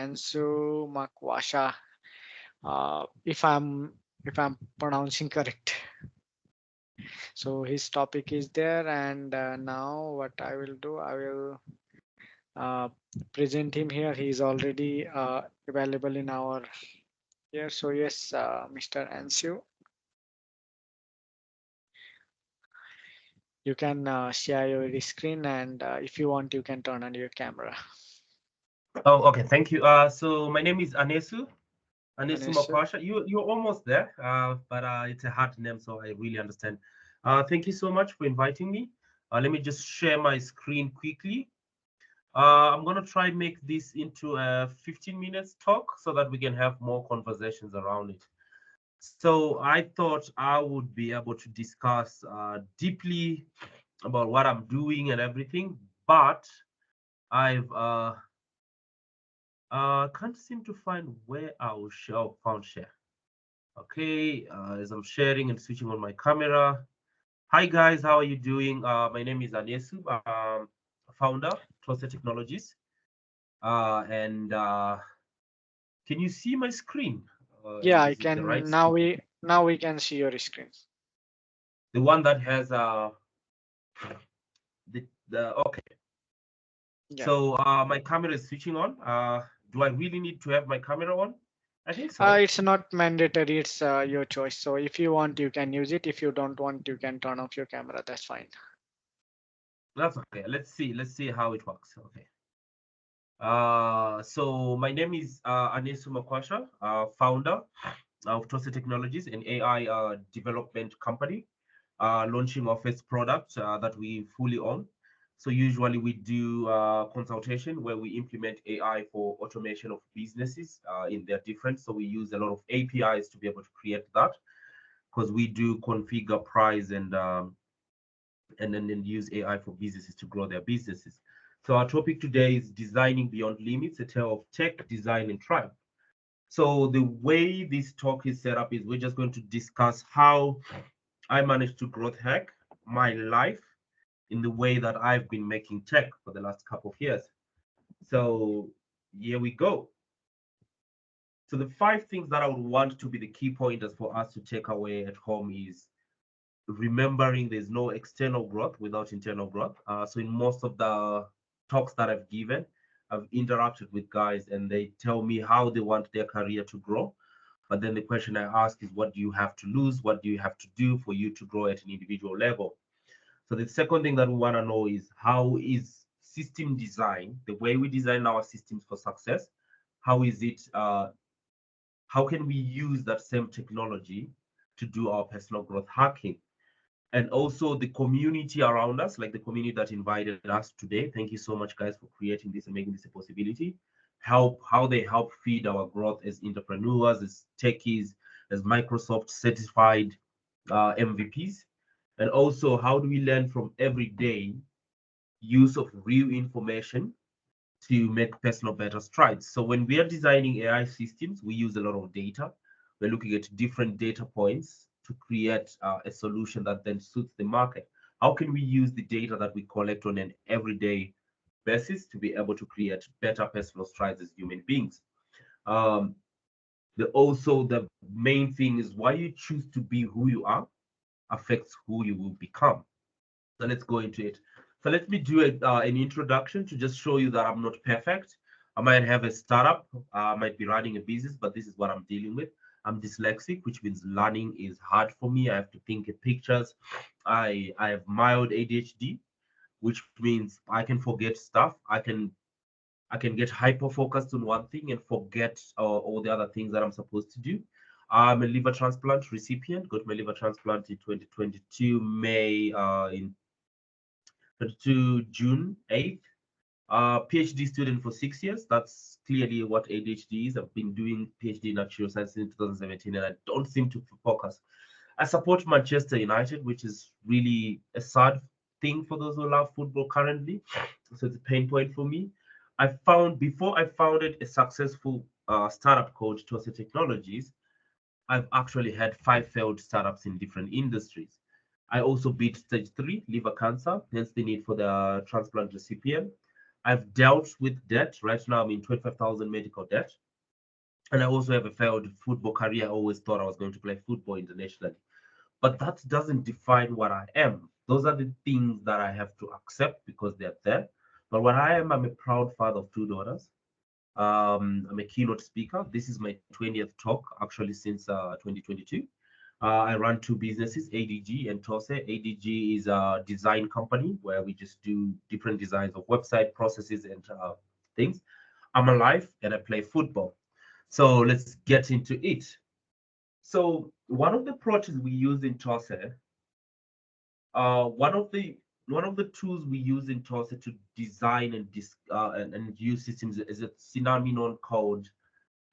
Ansu Makwasha, if I'm pronouncing correct. So his topic is there, and now what I will do, I will uh, present him here. He is already available in our here. So yes, Mr. Ansu, you can share your screen, and if you want, you can turn on your camera. Oh, okay. Thank you. So my name is Anesu Ansu. Makwasha. You're almost there. But it's a hard name, so I really understand. Thank you so much for inviting me. Let me just share my screen quickly. I'm gonna try make this into a 15 minutes talk so that we can have more conversations around it. So I thought I would be able to discuss deeply about what I'm doing and everything, but I've can't seem to find where I'll share. Oh, found share. Okay, as I'm sharing and switching on my camera. Hi guys, how are you doing? My name is Anesu, founder, Trusted Technologies. And Can you see my screen? Yeah, I Is it the right can screen? now we can see your screen. The one that has the okay. Yeah. So my camera is switching on. Do I really need to have my camera on? I think so. It's not mandatory. It's your choice. So if you want, you can use it. If you don't want, you can turn off your camera. That's fine. That's okay. Let's see how it works. Okay. So my name is Anesu Makwasha, founder of Trusted Technologies, an AI development company, launching our first product that we fully own. So usually we do consultation where we implement AI for automation of businesses in their different. So we use a lot of APIs to be able to create that because we do configure, price, and then use AI for businesses to grow their businesses. So our topic today is designing beyond limits, a tale of tech, design, and triumph. So the way this talk is set up is we're just going to discuss how I managed to growth hack my life in the way that I've been making tech for the last couple of years. So here we go. So the five things that I would want to be the key pointers for us to take away at home is remembering there's no external growth without internal growth. So in most of the talks that I've given, I've interacted with guys and they tell me how they want their career to grow. But then the question I ask is, what do you have to lose? What do you have to do for you to grow at an individual level? So the second thing that we want to know is, how is system design, the way we design our systems for success, how is it, how can we use that same technology to do our personal growth hacking? And also the community around us, like the community that invited us today. Thank you so much, guys, for creating this and making this a possibility. How they help feed our growth as entrepreneurs, as techies, as Microsoft certified MVPs, and also how do we learn from everyday use of real information to make personal better strides. So when we are designing AI systems, we use a lot of data. We're looking at different data points to create a solution that then suits the market. How can we use the data that we collect on an everyday basis to be able to create better personal strides as human beings? Um, also, the main thing is why you choose to be who you are affects who you will become. So let's go into it. So let me do an introduction to just show you that I'm not perfect. I might have a startup, I might be running a business, but this is what I'm dealing with. I'm dyslexic, which means learning is hard for me. I have to think in pictures. I have mild ADHD, which means I can forget stuff. I can get hyper focused on one thing and forget all the other things that I'm supposed to do. I'm a liver transplant recipient. Got my liver transplant in 2022 May in to June 8th. PhD student for 6 years. That's clearly what ADHD is. I've been doing PhD in actuarial science since 2017, and I don't seem to focus. I support Manchester United, which is really a sad thing for those who love football currently. So it's a pain point for me. I found before I founded a successful startup called Tosa Technologies, I've actually had 5 failed startups in different industries. I also beat stage 3 liver cancer, hence the need for the transplant recipient. I've dealt with debt. Right now, I'm in 25,000 medical debt. And I also have a failed football career. I always thought I was going to play football internationally. But that doesn't define what I am. Those are the things that I have to accept because they're there. But what I am, I'm a proud father of two daughters. I'm a keynote speaker. This is my 20th talk, actually, since 2022. I run two businesses, ADG and Tose. ADG is a design company where we just do different designs of website processes and things. I'm alive and I play football. So let's get into it. So one of the approaches we use in Tose, uh, one of the one of the tools we use in Tose to design and use systems is a phenomenon called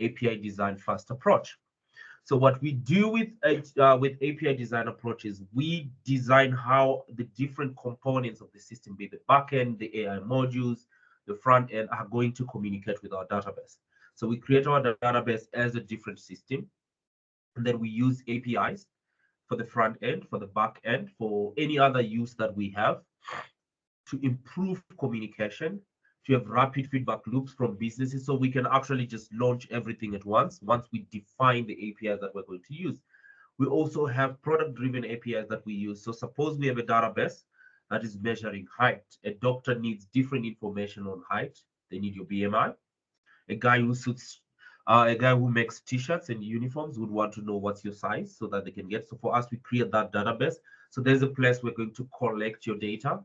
API design first approach. So what we do with API design approach is we design how the different components of the system, be the backend, the AI modules, the front end, are going to communicate with our database. So we create our database as a different system, and then we use APIs for the front end, for the back end, for any other use that we have to improve communication, to have rapid feedback loops from businesses so we can actually just launch everything at once we define the APIs that we're going to use. We also have product driven APIs that we use. So suppose we have a database that is measuring height. A doctor needs different information on height. They need your BMI. A guy who makes t-shirts and uniforms would want to know what's your size so that they can get. So for us, we create that database. So there's a place we're going to collect your data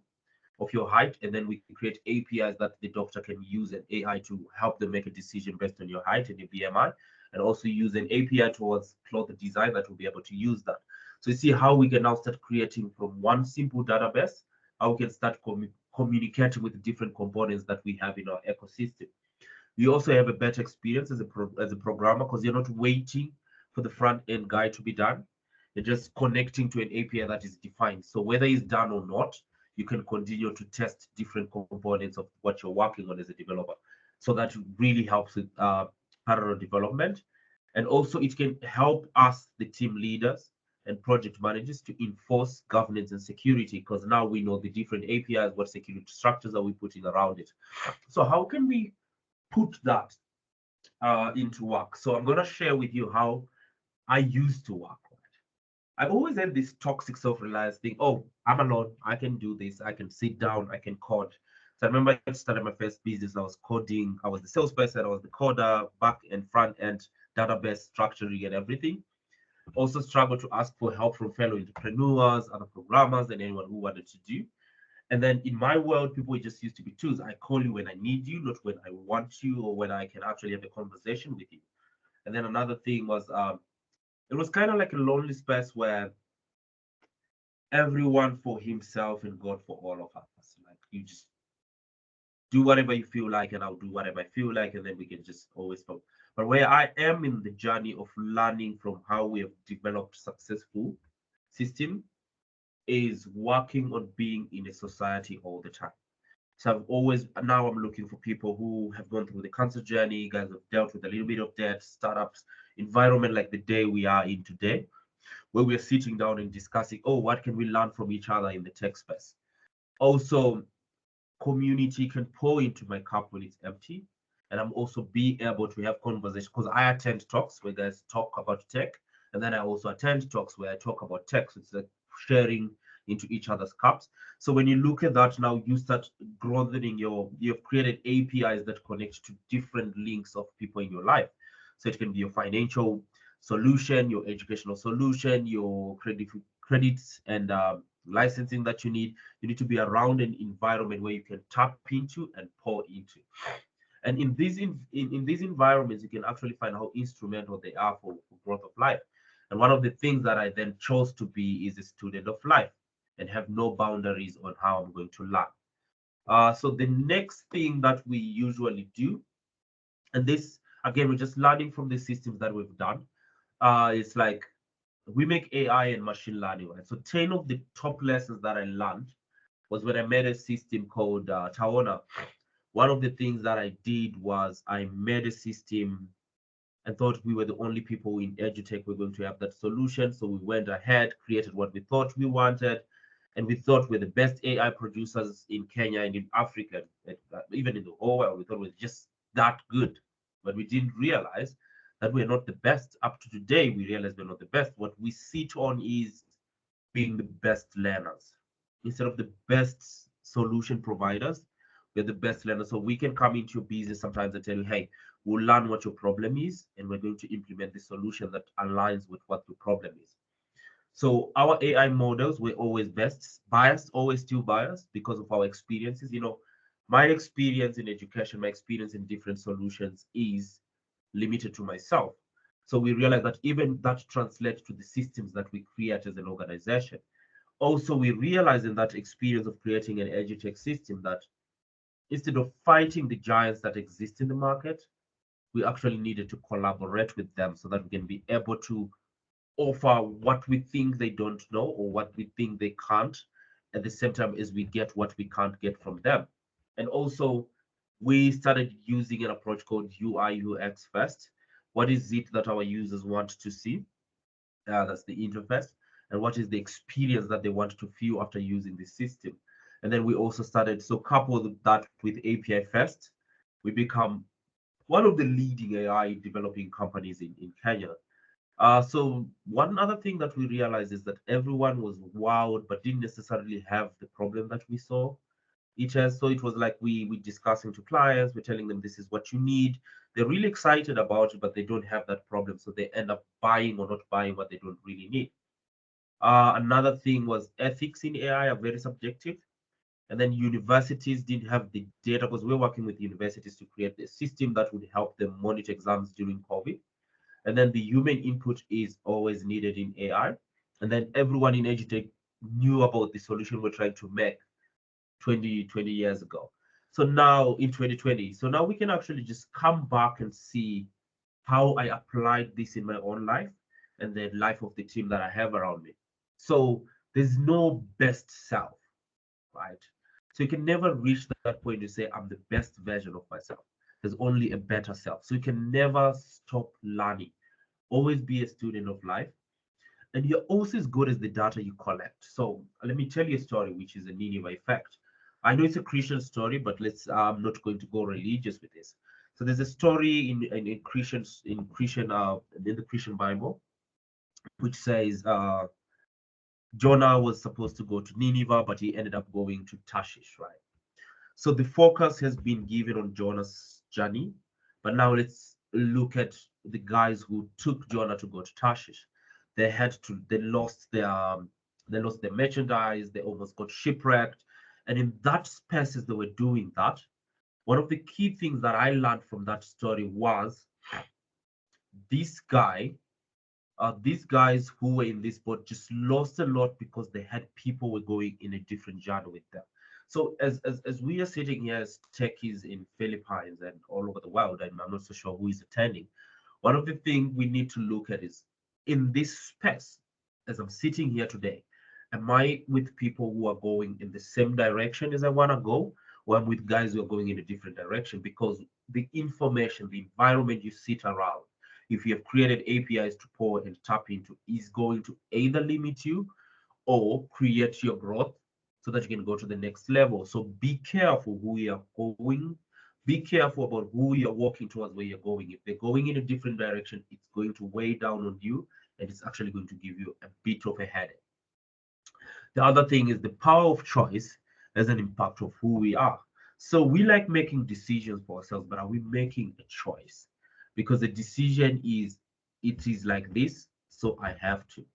of your height, and then we create APIs that the doctor can use an AI to help them make a decision based on your height and your BMI, and also use an API towards cloth design that will be able to use that. So you see how we can now start creating from one simple database, how we can start communicating with the different components that we have in our ecosystem. You also have a better experience as a programmer because you're not waiting for the front end guy to be done. You're just connecting to an API that is defined. So whether it's done or not, you can continue to test different components of what you're working on as a developer. So that really helps with parallel development. And also it can help us, the team leaders and project managers, to enforce governance and security because now we know the different APIs, what security structures are we putting around it. So how can we put that into work? So I'm going to share with you how I used to work. I always had this toxic self-reliance thing. Oh, I'm alone. I can do this. I can sit down. I can code. So I remember I started my first business. I was coding. I was the salesperson. I was the coder, back and front end, database structuring and everything. Also struggled to ask for help from fellow entrepreneurs, other programmers, and anyone who wanted to do. And then in my world, people just used to be tools. I call you when I need you, not when I want you or when I can actually have a conversation with you. And then another thing was it was kind of like a lonely space where everyone for himself and God for all of us. Like you just do whatever you feel like, and I'll do whatever I feel like, and then we can just always talk. But where I am in the journey of learning from how we have developed successful system is working on being in a society all the time. So I've always now I'm looking for people who have gone through the cancer journey, guys have dealt with a little bit of debt, startups, environment like the day we are in today, where we're sitting down and discussing, oh, what can we learn from each other in the tech space? Also, community can pour into my cup when it's empty. And I'm also being able to have conversations because I attend talks where guys talk about tech. And then I also attend talks where I talk about tech. So it's like sharing into each other's cups. So when you look at that now, you start growing you've created APIs that connect to different links of people in your life. So it can be your financial solution, your educational solution, your credits and licensing that you need to be around an environment where you can tap into and pour into. And in these environments, you can actually find how instrumental they are for growth of life. And one of the things that I then chose to be is a student of life and have no boundaries on how I'm going to learn. So the next thing that we usually do, and this again, we're just learning from the systems that we've done. It's like we make AI and machine learning, right? So 10 of the top lessons that I learned was when I made a system called Taona. One of the things that I did was I made a system and thought we were the only people in edutech were going to have that solution. So we went ahead, created what we thought we wanted, And we thought we're the best AI producers in Kenya and in Africa, and even in the whole world. We thought we're just that good, but we didn't realize that we're not the best. Up to today, we realize we're not the best. What we sit on is being the best learners instead of the best solution providers. We're the best learners, so we can come into your business sometimes and tell you, hey, we'll learn what your problem is, and we're going to implement the solution that aligns with what your problem is. So our AI models were always best biased, always still biased because of our experiences. My experience in education, my experience in different solutions is limited to myself. So we realize that even that translates to the systems that we create as an organization. Also, we realize in that experience of creating an edutech system that instead of fighting the giants that exist in the market, we actually needed to collaborate with them so that we can be able to offer what we think they don't know or what we think they can't at the same time as we get what we can't get from them. And also, we started using an approach called UI/UX first. What is it that our users want to see? That's the interface. And what is the experience that they want to feel after using the system? And then we also started, so couple that with API first, we become one of the leading AI developing companies in Kenya. So one other thing that we realized is that everyone was wowed, but didn't necessarily have the problem that we saw. So it was like we discussing to clients, we're telling them this is what you need. They're really excited about it, but they don't have that problem, so they end up buying or not buying what they don't really need. Another thing was ethics in AI are very subjective, and then universities didn't have the data because we're working with universities to create a system that would help them monitor exams during COVID. And then the human input is always needed in AI. And then everyone in EduTech knew about the solution we're trying to make 20 years ago. So now in 2020, so now we can actually just come back and see how I applied this in my own life and the life of the team that I have around me. So there's no best self, right? So you can never reach that point to say, I'm the best version of myself. There's only a better self. So you can never stop learning. Always be a student of life. And you're also as good as the data you collect. So let me tell you a story, which is a Nineveh effect. I know it's a Christian story, but I'm not going to go religious with this. So there's a story in Christians in the Christian Bible, which says Jonah was supposed to go to Nineveh, but he ended up going to Tarshish, right? So the focus has been given on Jonah's journey, but now let's look at the guys who took Jonah to go to Tarshish. They lost their merchandise, they almost got shipwrecked. And in that space as they were doing that, one of the key things that I learned from that story was this guy these guys who were in this boat just lost a lot because they had people were going in a different journey with them. So as we are sitting here as techies in Philippines and all over the world, and I'm not so sure who is attending, one of the things we need to look at is in this space, as I'm sitting here today, am I with people who are going in the same direction as I want to go, or I'm with guys who are going in a different direction? Because the information, the environment you sit around, if you have created APIs to pour and tap into, is going to either limit you or create your growth so that you can go to the next level. So be careful who you are going. Be careful about who you're walking towards where you're going. If they're going in a different direction, it's going to weigh down on you and it's actually going to give you a bit of a headache. The other thing is the power of choice has an impact of who we are. So we like making decisions for ourselves, but are we making a choice? Because a decision is it is like this, so I have to.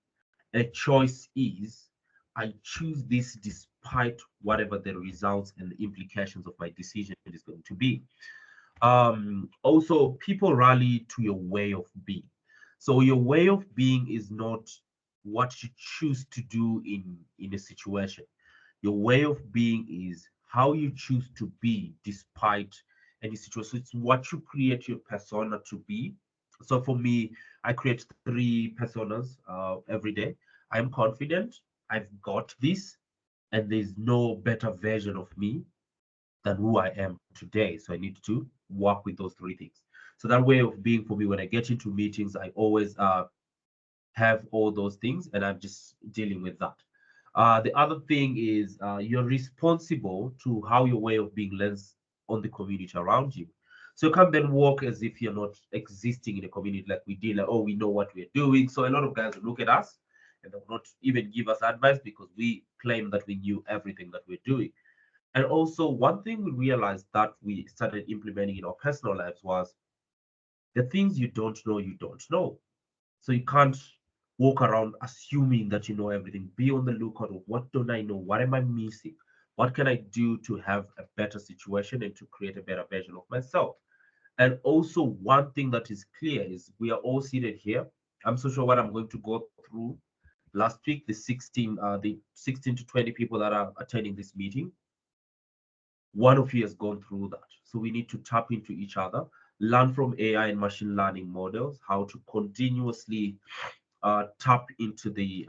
A choice is I choose this despite whatever the results and the implications of my decision is going to be. Also, people rally to your way of being. So your way of being is not what you choose to do in a situation. Your way of being is how you choose to be despite any situation. So it's what you create your persona to be. So for me, I create three personas every day. I'm confident. I've got this, and there's no better version of me than who I am today. So I need to work with those three things. So that way of being for me, when I get into meetings, I always have all those things, and I'm just dealing with that. The other thing is you're responsible to how your way of being lands on the community around you. So you can't then walk as if you're not existing in a community like we did, like, oh, we know what we're doing. So a lot of guys will look at us and they'll not even give us advice because we claim that we knew everything that we're doing. And also, one thing we realized that we started implementing in our personal lives was the things you don't know. So you can't walk around assuming that you know everything. Be on the lookout of what don't I know? What am I missing? What can I do to have a better situation and to create a better version of myself? And also, one thing that is clear is we are all seated here. I'm so sure what I'm going to go through last week, the 16 to 20 people that are attending this meeting, one of you has gone through that. So we need to tap into each other, learn from AI and machine learning models, how to continuously tap into the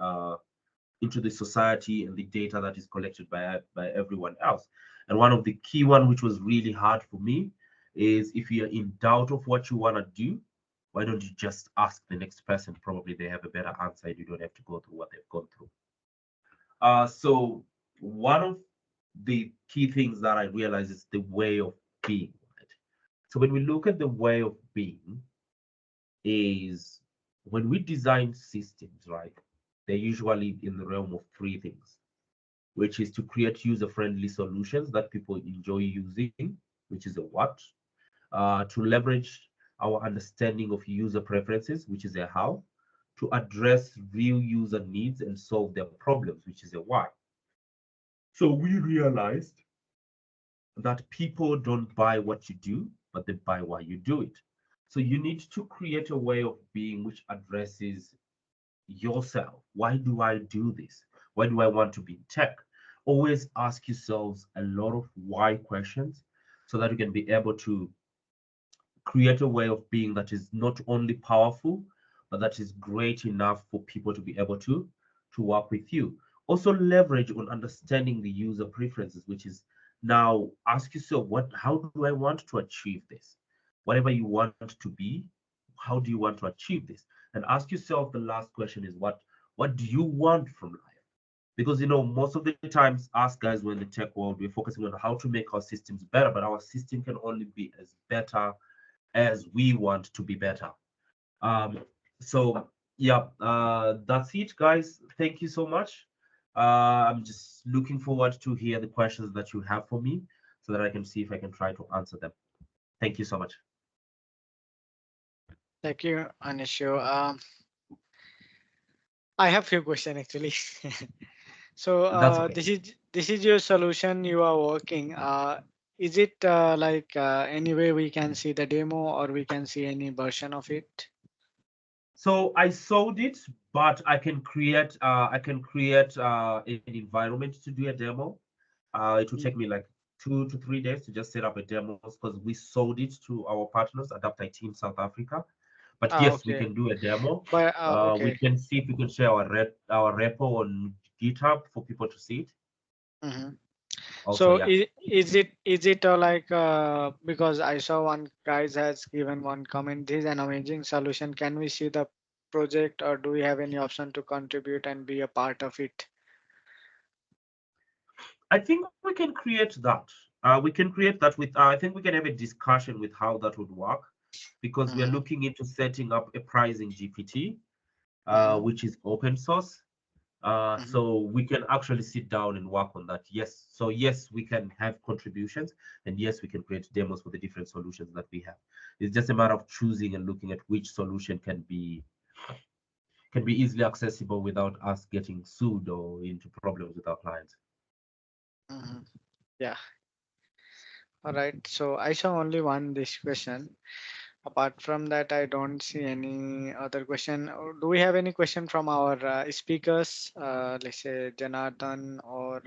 society and the data that is collected by everyone else. And one of the key one, which was really hard for me, is if you're in doubt of what you want to do, why don't you just ask the next person? Probably they have a better answer and you don't have to go through what they've gone through. So one of the key things that I realize is the way of being. Right? So when we look at the way of being, is when we design systems, right? They're usually in the realm of three things, which is to create user-friendly solutions that people enjoy using, which is a what, to leverage our understanding of user preferences, which is a how, to address real user needs and solve their problems, which is a why. So we realized that people don't buy what you do, but they buy why you do it. So you need to create a way of being which addresses yourself. Why do I do this? Why do I want to be in tech? Always ask yourselves a lot of why questions so that you can be able to create a way of being that is not only powerful, but that is great enough for people to be able to work with you. Also leverage on understanding the user preferences, which is now ask yourself how do I want to achieve this? Whatever you want to be, how do you want to achieve this? And ask yourself the last question is what do you want from life? Because most of the times us guys we're in the tech world, we're focusing on how to make our systems better, but our system can only be as better as we want to be better. Um, so yeah, that's it, guys. Thank you so much. I'm just looking forward to hear the questions that you have for me, so that I can see if I can try to answer them. Thank you so much. Thank you, Anishu. I have few questions actually. So That's okay. this is your solution you are working. Is it like any way we can see the demo or we can see any version of it? So I sold it, but I can create an environment to do a demo. It will take Mm. me like 2 to 3 days to just set up a demo because we sold it to our partners, Adapt IT in South Africa. But yes, we Okay. can do a demo. But We okay. can see if we can share our repo on GitHub for people to see it. Hmm. Also, So yeah. is it like because I saw one guys has given one comment. This is an amazing solution. Can we see the project or do we have any option to contribute and be a part of it? I think we can create that. We can create that with. I think we can have a discussion with how that would work, because we are Mm-hmm. looking into setting up a pricing GPT, Mm-hmm. which is open source. Mm-hmm. So we can actually sit down and work on that. Yes. So yes, we can have contributions, and yes, we can create demos for the different solutions that we have. It's just a matter of choosing and looking at which solution can be easily accessible without us getting sued or into problems with our clients. Mm-hmm. Yeah. All right. So I saw only one this question. Apart from that, I don't see any other question. Do we have any question from our speakers? Let's say Janardhan or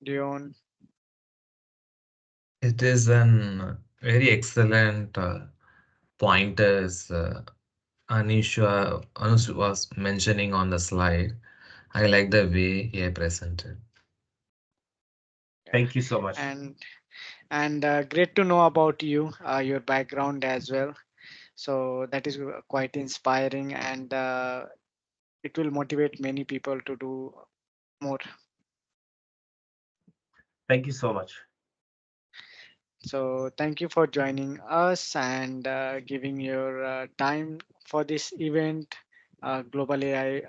Dion. It is an very excellent pointers Anush was mentioning on the slide. I like the way he presented. Yeah. Thank you so much. And great to know about you, your background as well. So that is quite inspiring, and it will motivate many people to do. more. Thank you so much. So thank you for joining us and giving your time for this event, Global AI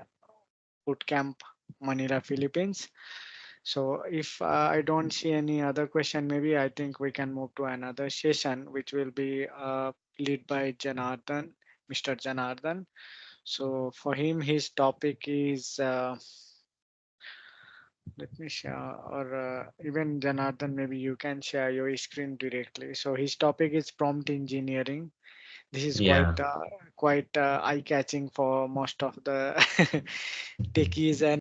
Bootcamp, Manila, Philippines. So if I don't see any other question, maybe I think we can move to another session, which will be led by Janardhan, Mr. Janardhan. So for him, his topic is, let me share, or even Janardhan, maybe you can share your screen directly. So his topic is prompt engineering. This is Yeah. quite eye-catching for most of the techies and